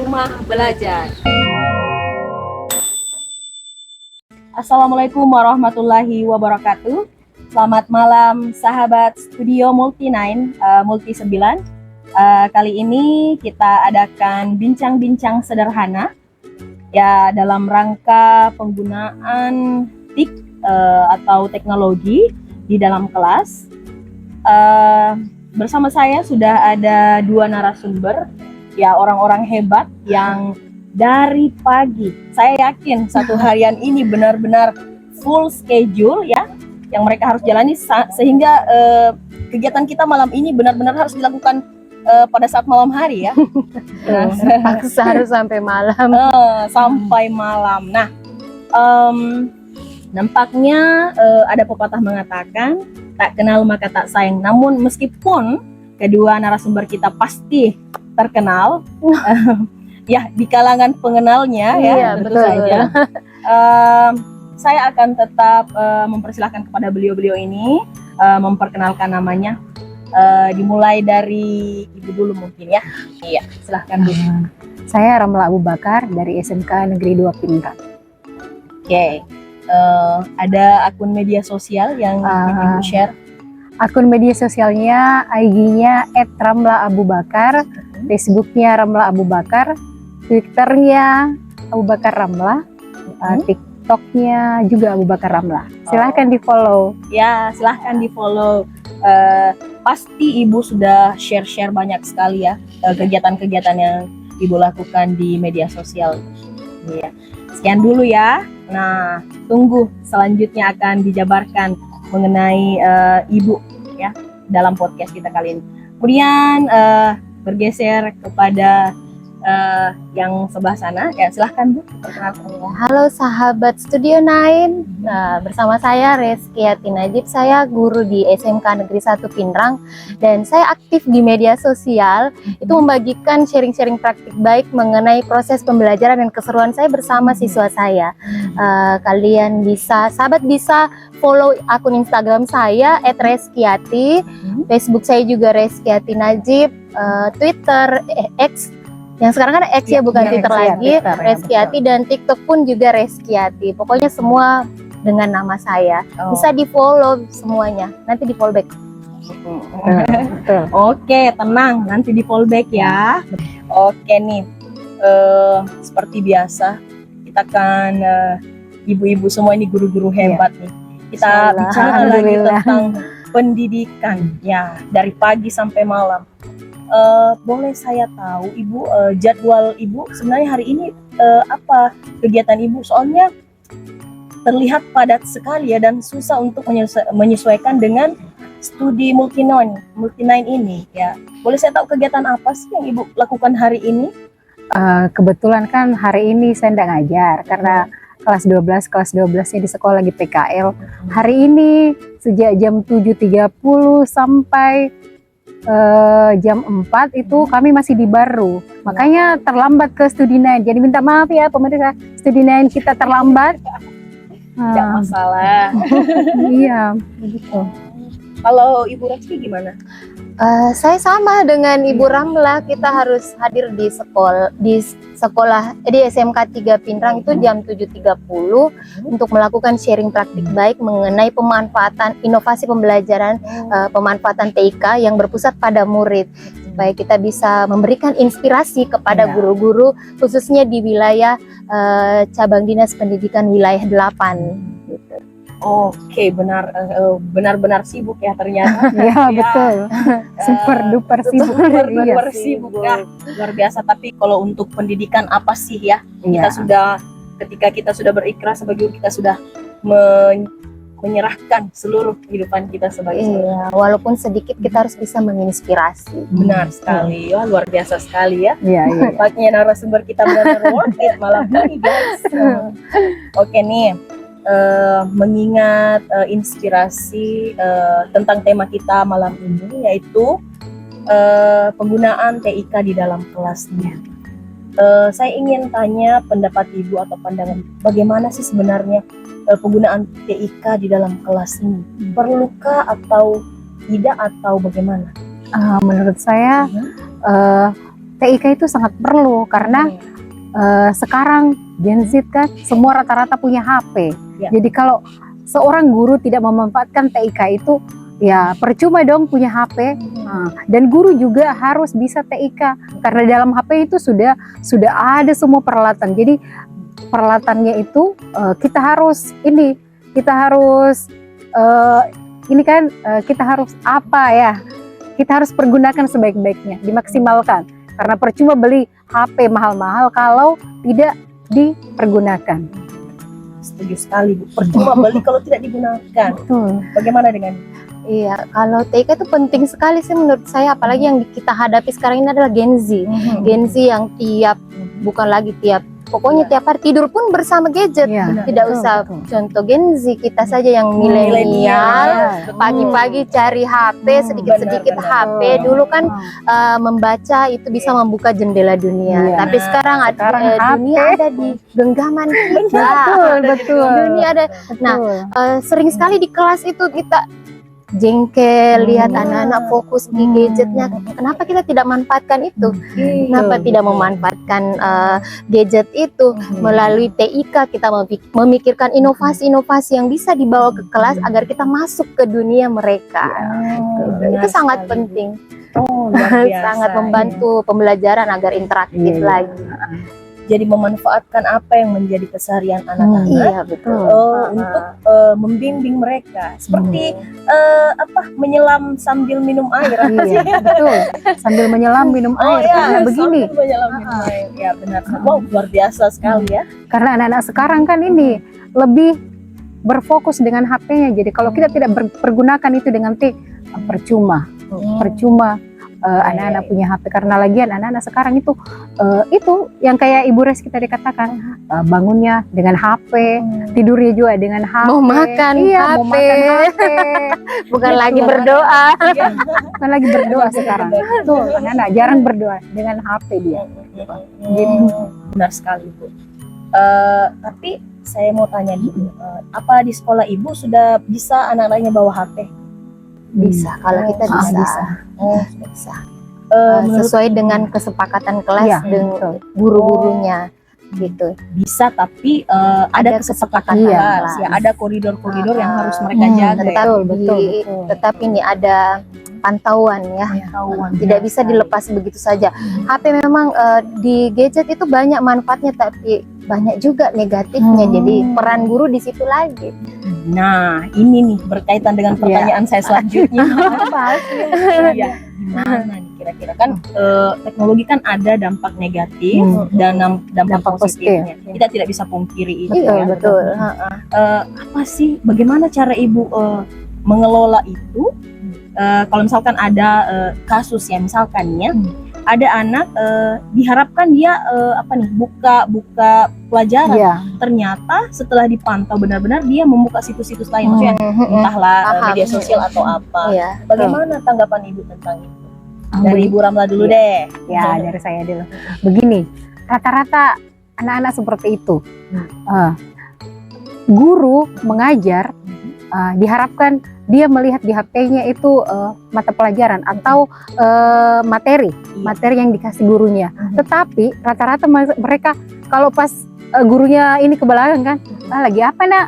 Rumah Belajar. Assalamualaikum warahmatullahi wabarakatuh. Selamat malam sahabat Studio Multi 9, Multi 9. Kali ini kita adakan bincang-bincang sederhana ya dalam rangka penggunaan TIK atau teknologi di dalam kelas. Bersama saya sudah ada dua narasumber, ya orang-orang hebat yang dari pagi, saya yakin satu harian ini benar-benar full schedule ya, yang mereka harus jalani sehingga kegiatan kita malam ini benar-benar harus dilakukan pada saat malam hari ya. Paksa harus sampai malam. Sampai malam. Nah, nampaknya ada pepatah mengatakan tak kenal maka tak sayang. Namun meskipun kedua narasumber kita pasti terkenal, ya di kalangan pengenalnya ya, tentu saja. Saya akan tetap mempersilahkan kepada beliau-beliau ini memperkenalkan namanya. Dimulai dari Ibu dulu mungkin ya. Iya, silahkan Bu. Saya Ramla Abu Bakar dari SMK Negeri 2 Pinrang. Oke. Ada akun media sosial yang ingin Ibu share? Akun media sosialnya IG-nya @ramla_abu_bakar, Facebook-nya Ramla Abu Bakar, Twitter-nya Abu Bakar Ramla, TikTok-nya juga Abu Bakar Ramla. Silahkan di-follow. Ya, silahkan di-follow. Pasti Ibu sudah share-share banyak sekali ya kegiatan-kegiatan yang Ibu lakukan di media sosial. Ya. Sekian dulu ya. Nah, tunggu selanjutnya akan dijabarkan mengenai Ibu ya dalam podcast kita kali ini. Kemudian bergeser kepada yang sebelah sana, ya silahkan Bu, perkenalkan. Halo sahabat Studio 9, nah, bersama saya Reskiati Najib, saya guru di SMK Negeri 1 Pinrang, dan saya aktif di media sosial, itu membagikan sharing-sharing praktik baik mengenai proses pembelajaran dan keseruan saya bersama siswa saya. Kalian bisa, sahabat bisa follow akun Instagram saya @reskiati, Facebook saya juga Reskiati Najib, Twitter X, yang sekarang kan X ya, bukan Twitter lagi, Reskiati, dan TikTok pun juga Reskiati. Pokoknya semua dengan nama saya. Bisa di follow semuanya, nanti di follow back. Oke, tenang, nanti di follow back ya. Oke nih, seperti biasa kita kan ibu-ibu semua ini guru-guru hebat nih. Kita bicara lagi tentang pendidikan ya, dari pagi sampai malam. Boleh saya tahu Ibu, jadwal Ibu sebenarnya hari ini apa kegiatan Ibu? Soalnya terlihat padat sekali ya, dan susah untuk menyesuaikan dengan studi multi nine ini ya. Boleh saya tahu kegiatan apa sih yang Ibu lakukan hari ini? Kebetulan kan hari ini saya tidak ngajar karena kelas 12-nya di sekolah lagi PKL. Hari ini sejak jam 7.30 sampai jam 4 itu kami masih di Baru, makanya terlambat ke Studi 9. Jadi minta maaf ya pemirsa Studi 9, kita terlambat. Tidak masalah. Iya, begitu. Kalau Ibu Reski gimana? Saya sama dengan Ibu Ramla, kita harus hadir di sekolah di SMK 3 Pinrang itu jam 7.30 untuk melakukan sharing praktik baik mengenai pemanfaatan inovasi pembelajaran, pemanfaatan TIK yang berpusat pada murid, supaya kita bisa memberikan inspirasi kepada guru-guru khususnya di wilayah cabang dinas pendidikan wilayah 8 gitu. Oke, benar-benar sibuk ya ternyata. Ya, betul. Super duper sibuk. Super sibuk ya, luar biasa. Tapi kalau untuk pendidikan apa sih ya? Ketika kita sudah berikhlas sebagai guru, kita sudah menyerahkan seluruh kehidupan kita sebagai guru. Walaupun sedikit kita harus bisa menginspirasi. Benar sekali, ya, luar biasa sekali ya. Iya. Nampaknya narasumber kita benar-benar worth it malam ini guys. Oke nih. Mengingat inspirasi tentang tema kita malam ini, yaitu penggunaan TIK di dalam kelasnya. Saya ingin tanya pendapat Ibu atau pandangan bagaimana sih sebenarnya penggunaan TIK di dalam kelas ini, perlukah atau tidak atau bagaimana? Menurut saya TIK itu sangat perlu karena sekarang Gen Z kan semua rata-rata punya HP. Ya. Jadi kalau seorang guru tidak memanfaatkan TIK itu, ya percuma dong punya HP. Dan guru juga harus bisa TIK karena dalam HP itu sudah ada semua peralatan. Jadi peralatannya itu kita harus kita harus apa ya? Kita harus pergunakan sebaik-baiknya, dimaksimalkan. Karena percuma beli HP mahal-mahal kalau tidak dipergunakan. Setuju sekali, Bu. Percuma beli kalau tidak digunakan. Betul. Bagaimana dengan Iya, kalau TIK itu penting sekali sih menurut saya, apalagi yang kita hadapi sekarang ini adalah Gen Z. Gen Z yang pokoknya tiap hari tidur pun bersama gadget. Iya, Tidak betul, usah betul. contoh Gen Z, kita saja yang milenial. Pagi-pagi cari HP, sedikit-sedikit benar, HP. benar. Dulu kan membaca itu bisa membuka jendela dunia. Iya. Tapi sekarang dunia HP. ada di genggaman kita. Betul. Dunia ada. Nah, sering sekali di kelas itu kita jengkel lihat anak-anak fokus di gadgetnya. Kenapa kita tidak manfaatkan itu? Kenapa tidak memanfaatkan gadget itu melalui TIK? Kita memikirkan inovasi-inovasi yang bisa dibawa ke kelas agar kita masuk ke dunia mereka. Itu sangat penting. luar biasa. Sangat membantu pembelajaran agar interaktif lagi. Jadi memanfaatkan apa yang menjadi keseharian anak-anak Iya, betul. untuk membimbing mereka. Seperti menyelam sambil minum air. Apa sih? Iya, betul. Sambil menyelam minum air. Karena begini, sambil menyelam minum air. Ya benar. Wow, luar biasa sekali ya. karena anak-anak sekarang kan ini lebih berfokus dengan HP-nya. Jadi kalau kita tidak pergunakan itu dengan percuma. Percuma anak-anak punya HP, karena lagian anak-anak sekarang itu yang kayak Ibu Res kita dikatakan bangunnya dengan HP, tidurnya juga dengan HP, Mau makan iya, mau HP. makan HP, Bukan Gitu. lagi berdoa. bukan lagi berdoa sekarang. Tuh anak-anak jarang berdoa dengan HP dia. Benar sekali, Bu. Tapi saya mau tanya dulu, apa di sekolah Ibu sudah bisa anak-anaknya bawa HP? Bisa, kalau kita bisa. bisa. Oh, Bisa. menurut Sesuai dengan kesepakatan kelas Iya, dengan betul. guru-gurunya gitu. bisa, tapi ada Ada kesepakatan kesepakatan kelas, kelas. ya ada koridor-koridor yang harus mereka Hmm, jaga. Tetap ya. betul. tetap ini ada pantauan ya. Tidak bisa dilepas begitu saja. HP memang di gadget itu banyak manfaatnya tapi banyak juga negatifnya. Jadi peran guru di situ lagi. Nah, ini nih berkaitan dengan pertanyaan saya selanjutnya. Apa sih? Iya, gimana nih kira-kira kan teknologi kan ada dampak negatif dan dampak Dampak positifnya. positif. Kita tidak bisa pungkiri itu Betul, ya. betul. Apa sih? Bagaimana cara Ibu mengelola itu? Kalau misalkan ada kasus ya, misalkan ya, ada anak diharapkan dia buka pelajaran. Iya. Ternyata setelah dipantau benar-benar dia membuka situs-situs lain, maksudnya entahlah Paham. media sosial atau apa. Iya. Bagaimana tanggapan Ibu tentang itu? Dari Begini. Ibu Ramla dulu deh. Ya, dari saya dulu. Begini, rata-rata anak-anak seperti itu. Guru mengajar diharapkan dia melihat di HP-nya itu mata pelajaran atau materi yang dikasih gurunya. Tetapi rata-rata mereka kalau pas gurunya ini ke belakang kan, lagi apa nak?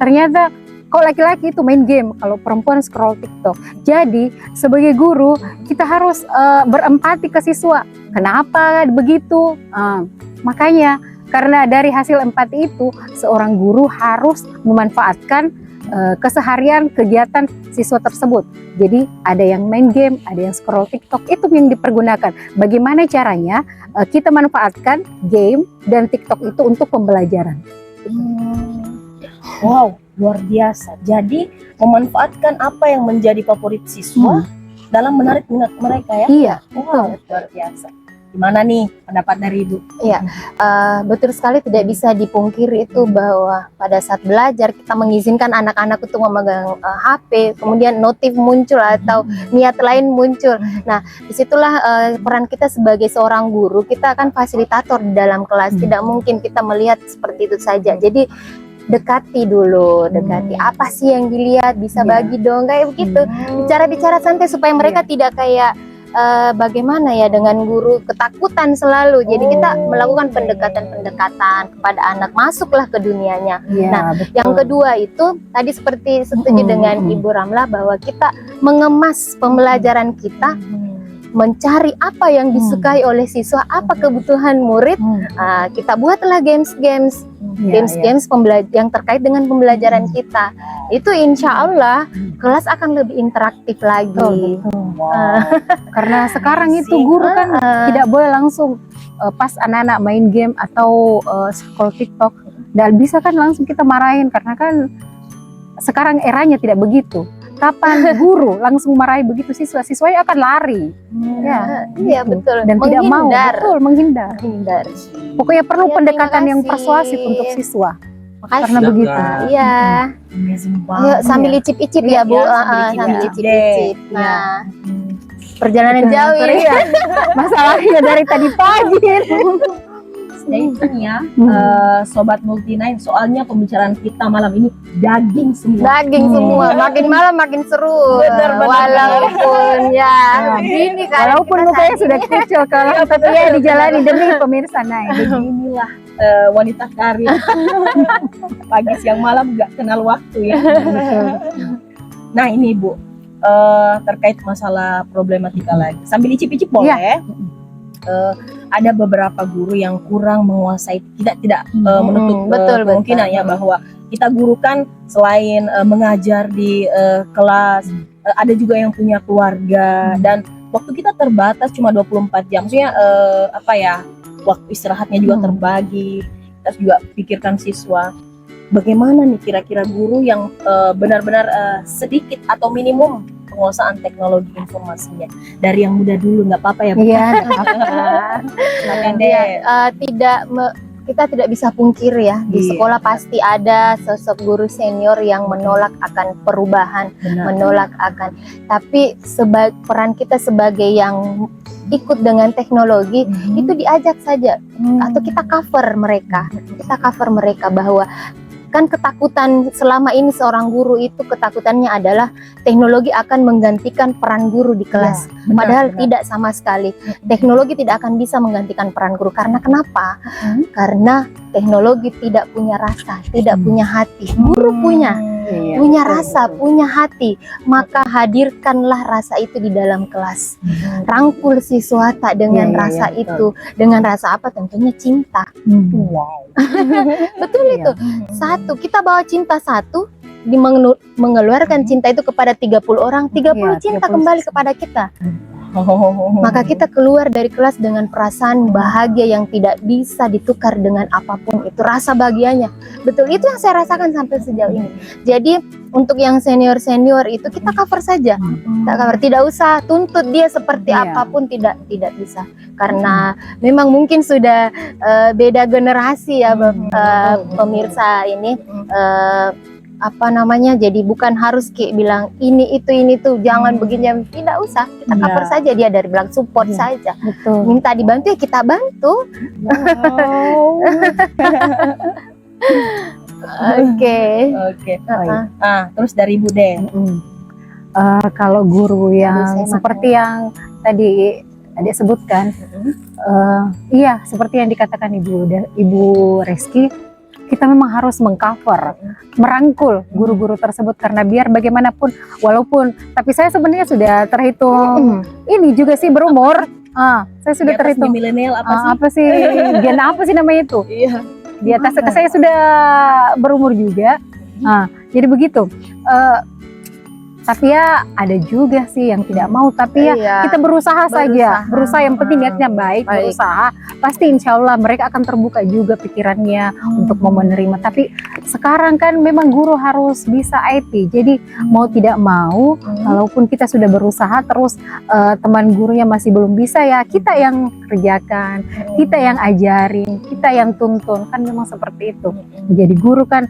Ternyata kok laki-laki itu main game, kalau perempuan scroll TikTok. Jadi sebagai guru kita harus berempati ke siswa. Kenapa begitu? Makanya karena dari hasil empati itu seorang guru harus memanfaatkan keseharian kegiatan siswa tersebut. Jadi ada yang main game, ada yang scroll TikTok, itu yang dipergunakan. Bagaimana caranya kita manfaatkan game dan TikTok itu untuk pembelajaran. Wow, luar biasa. Jadi memanfaatkan apa yang menjadi favorit siswa dalam menarik minat mereka ya. Iya, Wow, luar biasa. Gimana nih pendapat dari Ibu? Betul sekali, tidak bisa dipungkiri itu bahwa pada saat belajar kita mengizinkan anak-anak untuk memegang HP, kemudian notif muncul atau niat lain muncul. Nah, disitulah peran kita sebagai seorang guru, kita akan fasilitator di dalam kelas. Tidak mungkin kita melihat seperti itu saja. Jadi dekati dulu, apa sih yang dilihat, bisa bagi dong kayak begitu. Bicara-bicara santai supaya mereka tidak kayak bagaimana ya dengan guru ketakutan selalu. Jadi kita melakukan pendekatan-pendekatan kepada anak, masuklah ke dunianya. Iya, Nah, betul. yang kedua itu tadi seperti setuju dengan Ibu Ramla bahwa kita mengemas pembelajaran kita, mencari apa yang disukai oleh siswa, apa kebutuhan murid. Kita buatlah games-games yang terkait dengan pembelajaran kita. Itu insya Allah kelas akan lebih interaktif lagi. Betul. Karena sekarang itu guru kan tidak boleh langsung pas anak-anak main game atau scroll TikTok, dan bisa kan langsung kita marahin, karena kan sekarang eranya tidak begitu. Kapan guru langsung marahi begitu siswa-siswanya akan lari. Iya gitu. betul. Dan tidak mau, menghindar. Menghindar. Pokoknya perlu Ya, pendekatan terima yang kasih. persuasif untuk siswa. Makasih. Karena begitu. Iya. Amazing Ayo banget. sambil icip-icip ya Bu. Sambil icip-icip. Nah, perjalanan jauh ya. Iya. Masalahnya dari tadi pagi. Ya itu nih ya, Sobat Multi9, soalnya pembicaraan kita malam ini daging semua. Daging semua, makin malam makin seru. Benar, Walaupun ya begini kan. Walaupun mukanya sudah kecil kalau tapi ya dijalani demi pemirsa naik. Inilah wanita karir. Pagi siang malam gak kenal waktu ya. Nah ini Bu, terkait masalah problematika lagi. Sambil icip-icip boleh. Ada beberapa guru yang kurang menguasai, tidak menutup kemungkinan ya bahwa kita guru kan selain mengajar di kelas, ada juga yang punya keluarga, dan waktu kita terbatas cuma 24 jam. Maksudnya waktu istirahatnya juga terbagi. Kita juga pikirkan siswa. Bagaimana nih kira-kira guru yang benar-benar sedikit atau minimum penguasaan teknologi informasinya, dari yang muda dulu, nggak apa-apa ya Bu? Iya. Silakan deh. Kita tidak bisa pungkir ya, di sekolah pasti ada sosok guru senior yang menolak akan perubahan, menolak akan. Tapi peran kita sebagai yang ikut dengan teknologi itu diajak saja, atau kita cover mereka bahwa kan ketakutan selama ini seorang guru itu ketakutannya adalah teknologi akan menggantikan peran guru di kelas. Padahal tidak sama sekali. Teknologi tidak akan bisa menggantikan peran guru. Karena kenapa? Karena teknologi tidak punya rasa, tidak punya hati. Guru punya rasa, punya hati. Maka hadirkanlah rasa itu di dalam kelas. Rangkul siswa tak dengan rasa itu. Dengan rasa apa? Tentunya cinta. Betul itu. Satu, kita bawa cinta satu, mengeluarkan cinta itu kepada 30 orang, 30 cinta kembali kepada kita. Maka kita keluar dari kelas dengan perasaan bahagia yang tidak bisa ditukar dengan apapun itu, rasa bahagianya. Betul, itu yang saya rasakan sampai sejauh ini. Jadi untuk yang senior-senior itu kita cover saja. Kita cover, tidak usah tuntut dia seperti apapun, tidak bisa. Karena memang mungkin sudah beda generasi ya pemirsa ini. Jadi bukan harus bilang ini itu jangan begini, tidak usah, kita cover saja, dia dari bilang support saja. Betul. Minta dibantu ya kita bantu. Oke. Terus dari Ibu deh. Kalau guru yang seperti yang tadi sebutkan, iya seperti yang dikatakan Ibu Reski, kita memang harus mengcover, merangkul guru-guru tersebut, karena biar bagaimanapun, walaupun, tapi saya sebenarnya sudah terhitung ini juga sih berumur. Saya sudah terhitung milenial apa sih? Gen apa sih namanya itu? Iya. Di atas saya sudah berumur juga. Jadi begitu. Tapi ya ada juga sih yang tidak mau, tapi ya kita berusaha saja, berusaha, yang penting niatnya baik, berusaha, pasti insya Allah mereka akan terbuka juga pikirannya untuk mau menerima. Tapi sekarang kan memang guru harus bisa IT, jadi mau tidak mau, walaupun kita sudah berusaha terus, teman gurunya masih belum bisa, ya kita yang kerjakan, kita yang ajarin, kita yang tuntun, kan memang seperti itu. Jadi guru kan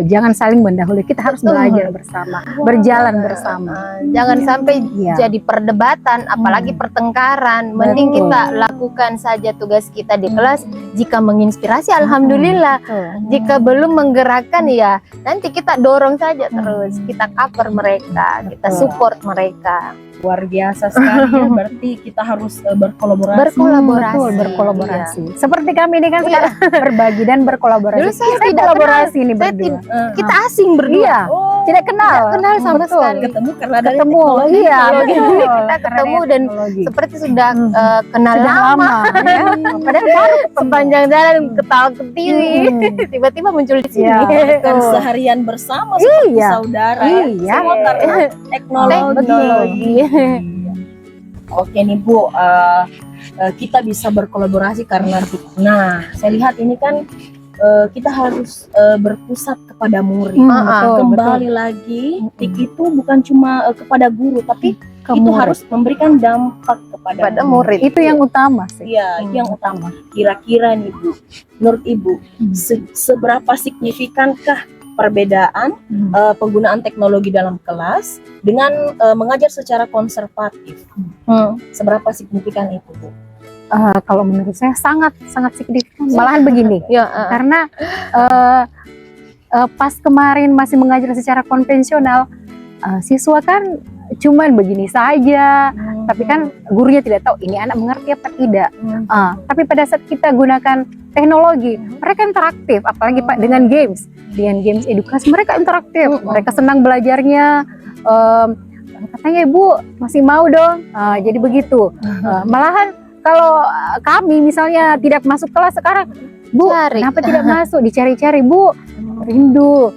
jangan saling mendahului, kita harus belajar bersama, berjalan bersama. bersama. Jangan sampai Iya. jadi perdebatan, apalagi pertengkaran. Mending Betul. kita lakukan saja tugas kita di kelas. Jika menginspirasi, alhamdulillah. Betul. Jika belum menggerakkan, ya nanti kita dorong saja terus. Kita cover mereka, kita Betul. support mereka. Luar biasa sekali ya. Berarti kita harus berkolaborasi. Berkolaborasi. Betul, berkolaborasi. Seperti kami ini kan sekarang berbagi dan berkolaborasi. Dulu saya Kita tidak kolaborasi nih Saya berdua. Kita asing berdua. Iya, Oh, tidak kenal. Tidak kenal sama Betul. sekali. ketemu karena ada Ketemu, teknologi. iya, teknologi. betul. Kita Karena ketemu ada dan teknologi. seperti sudah Hmm. kenal Sudah lama. ya. Padahal baru Sepanjang jalan ketawa ketiwi, tiba-tiba muncul di sini. Iya, Kan betul. seharian bersama seperti Iya. saudara. Iya. Semua karena teknologi. Teknologi. Oke nih Bu, kita bisa berkolaborasi karena nah saya lihat ini kan kita harus berpusat kepada murid. Betul, Kembali lagi, TIK itu bukan cuma kepada guru, tapi Ke itu murid. harus memberikan dampak kepada Pada murid. Itu yang utama sih. Iya, itu yang utama. Kira-kira nih Bu, menurut Ibu, seberapa signifikankah perbedaan penggunaan teknologi dalam kelas dengan mengajar secara konservatif? Seberapa signifikan itu Bu? Kalau menurut saya sangat signifikan. Malahan begini. Ya, Karena pas kemarin masih mengajar secara konvensional, siswa kan cuman begini saja, tapi kan gurunya tidak tahu ini anak mengerti apa tidak. Tapi pada saat kita gunakan teknologi, mereka interaktif, apalagi Pak dengan games edukasi mereka interaktif, mereka senang belajarnya. Katanya Ibu masih mau dong, jadi begitu. Malahan kalau kami misalnya tidak masuk kelas sekarang, Bu, Cari. kenapa tidak masuk? Dicari-cari, Bu, rindu.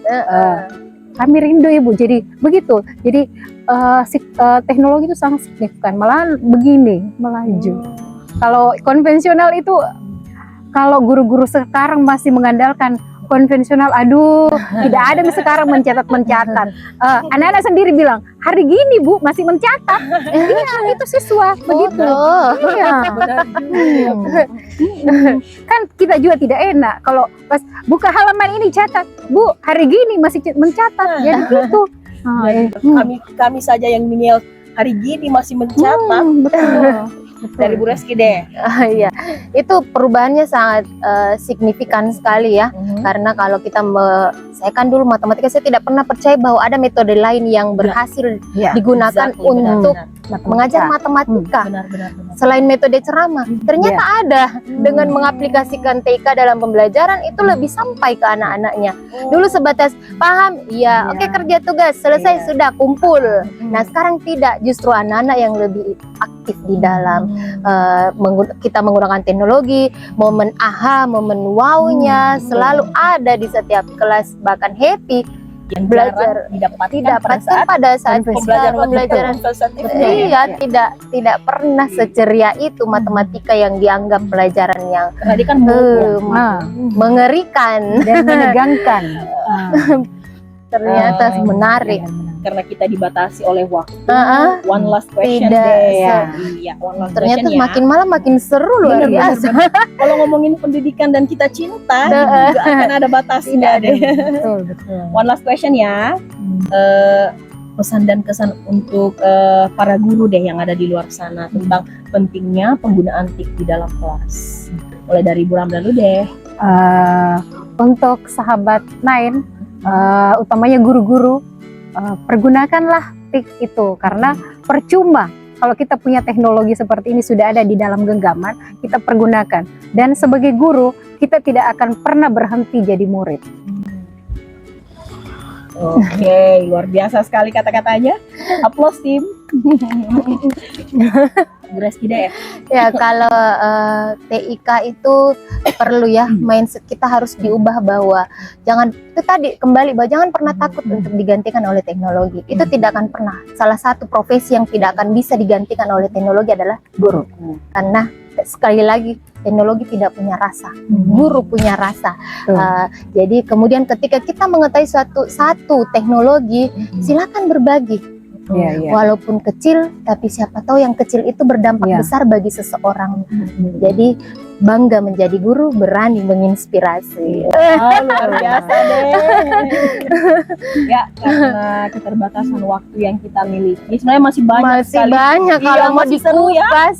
Kami rindu Ibu. Jadi begitu. Jadi teknologi itu sangat signifikan. Malahan begini, melaju. Kalau konvensional itu, kalau guru-guru sekarang masih mengandalkan konvensional, aduh, tidak ada sekarang mencatat. Anak-anak sendiri bilang, hari gini Bu masih mencatat. Iya, itu siswa begitu. Iya. Benar juga. Kan kita juga tidak enak kalau pas buka halaman ini catat, Bu, hari gini masih mencatat. Jadi gitu. Kami saja yang ngeyel hari gini masih mencatat. Betul. Dari Bu Reski deh. Iya, itu perubahannya sangat signifikan sekali ya. Karena kalau saya kan dulu matematika, saya tidak pernah percaya bahwa ada metode lain yang berhasil Ya, digunakan Exactly, untuk benar, mengajar matematika. benar. Selain metode ceramah, ternyata ada dengan mengaplikasikan TK dalam pembelajaran itu lebih sampai ke anak-anaknya. Dulu sebatas paham, Iya. oke kerja tugas selesai Iya. sudah kumpul. Nah sekarang tidak, justru anak-anak yang lebih aktif di dalam kita menggunakan teknologi, momen aha, momen wow-nya selalu ada di setiap kelas, bahkan happy Yang belajar didapatkan pada saat pembelajaran. Iya, tidak pernah seceria itu matematika yang dianggap pelajaran yang karena dia kan mengerikan. Dan menegangkan. Ternyata menarik. karena kita dibatasi oleh waktu. One last Tidak, question deh. ya. Iya, one last Ternyata question ya. makin malam makin seru luar Bener, biasa. bener. Kalau ngomongin pendidikan dan kita cinta, juga akan ada batasnya deh. Betul. One last question ya. Pesan dan kesan untuk para guru deh yang ada di luar sana tentang pentingnya penggunaan TIK di dalam kelas. Mulai dari Bu Ramlan dulu deh. Untuk sahabat Nine, utamanya guru-guru, pergunakanlah TIK itu karena percuma kalau kita punya teknologi seperti ini sudah ada di dalam genggaman, kita pergunakan. Dan sebagai guru, kita tidak akan pernah berhenti jadi murid. Oke, luar biasa sekali kata-katanya. Aplaus tim. Bu Reski deh. Ya kalau TIK itu perlu ya mindset kita harus diubah bahwa jangan itu tadi kembali bahwa jangan pernah takut untuk digantikan oleh teknologi. Itu tidak akan pernah. Salah satu profesi yang tidak akan bisa digantikan oleh teknologi adalah guru. Karena sekali lagi teknologi tidak punya rasa, guru punya rasa. Jadi kemudian ketika kita mengetahui satu teknologi, silakan berbagi. Iya, iya. Walaupun kecil, tapi siapa tahu yang kecil itu berdampak Iya. besar bagi seseorang. Jadi bangga menjadi guru, berani menginspirasi. Luar biasa deh. Ya, karena keterbatasan waktu yang kita miliki, sebenarnya masih banyak Masih sekali. banyak Iya, kalau mau masih seru ya. dikupas,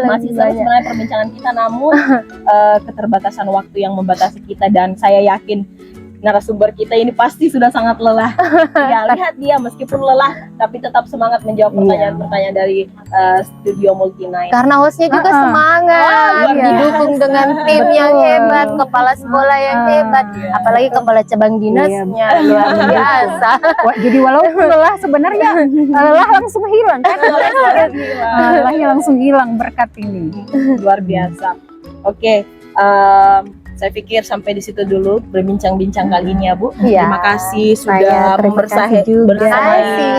Masih seru sebenarnya perbincangan kita, namun keterbatasan waktu yang membatasi kita, dan saya yakin narasumber kita ini pasti sudah sangat lelah. Ya, lihat dia meskipun lelah tapi tetap semangat menjawab pertanyaan-pertanyaan dari Studio Multi9. Karena hostnya juga semangat, luar didukung biasa. dengan tim yang Betul. hebat, kepala sekolah yang hebat, apalagi kepala cabang dinasnya luar biasa. Jadi walaupun lelah sebenarnya lelah langsung hilang kan? Lelahnya langsung hilang berkat ini. Luar biasa. Oke, saya pikir sampai di situ dulu berbincang-bincang kali ini ya Bu. Iya. Terima kasih Saya sudah terima kasih juga. bersama Terima kasih.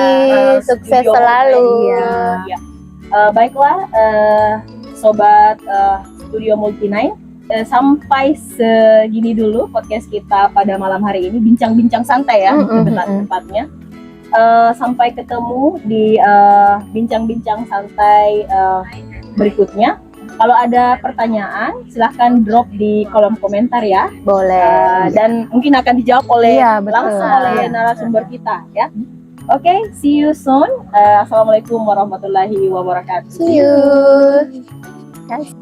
Sukses Studio selalu. Multi9. Ya. Baiklah, sobat Studio Multi9, sampai segini dulu podcast kita pada malam hari ini, bincang-bincang santai ya, tepatnya. Sampai ketemu di bincang-bincang santai berikutnya. Kalau ada pertanyaan, silahkan drop di kolom komentar ya. Boleh. Dan mungkin akan dijawab oleh Iya, betul. langsung oleh narasumber kita ya. Oke, see you soon. Assalamualaikum warahmatullahi wabarakatuh. See you.